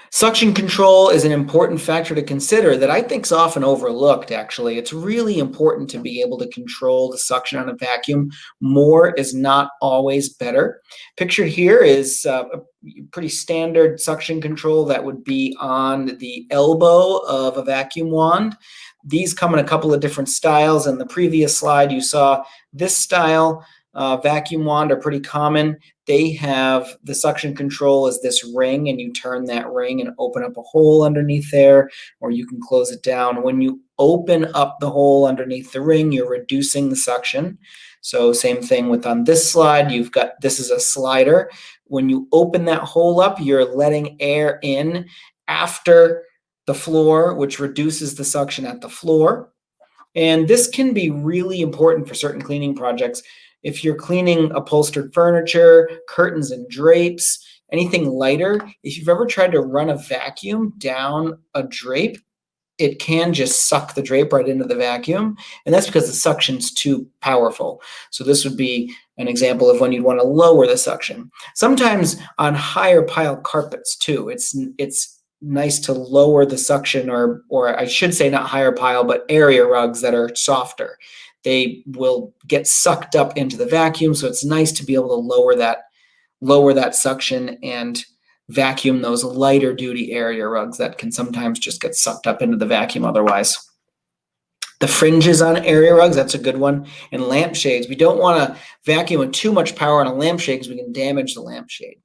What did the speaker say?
Suction control is an important factor to consider that I think is often overlooked, actually. It's really important to be able to control the suction on a vacuum. More is not always better. Pictured here is a pretty standard suction control that would be on the elbow of a vacuum wand. These come in a couple of different styles. In the previous slide, you saw this style. Vacuum wand are pretty common. They have the suction control as this ring, and you turn that ring and open up a hole underneath there, or you can close it down. When you open up the hole underneath the ring, you're reducing the suction. So same thing with on this slide, you've got, this is a slider. When you open that hole up, you're letting air in after the floor, which reduces the suction at the floor. And this can be really important for certain cleaning projects. If you're cleaning upholstered furniture, curtains and drapes, anything lighter, if you've ever tried to run a vacuum down a drape, it can just suck the drape right into the vacuum. And that's because the suction's too powerful. So this would be an example of when you'd want to lower the suction. Sometimes on higher pile carpets too, it's nice to lower the suction, or I should say not higher pile, but area rugs that are softer. They will get sucked up into the vacuum, so it's nice to be able to lower that suction and vacuum those lighter duty area rugs that can sometimes just get sucked up into the vacuum otherwise. The fringes on area rugs, that's a good one. And lampshades, we don't want to vacuum with too much power on a lampshade because we can damage the lampshade.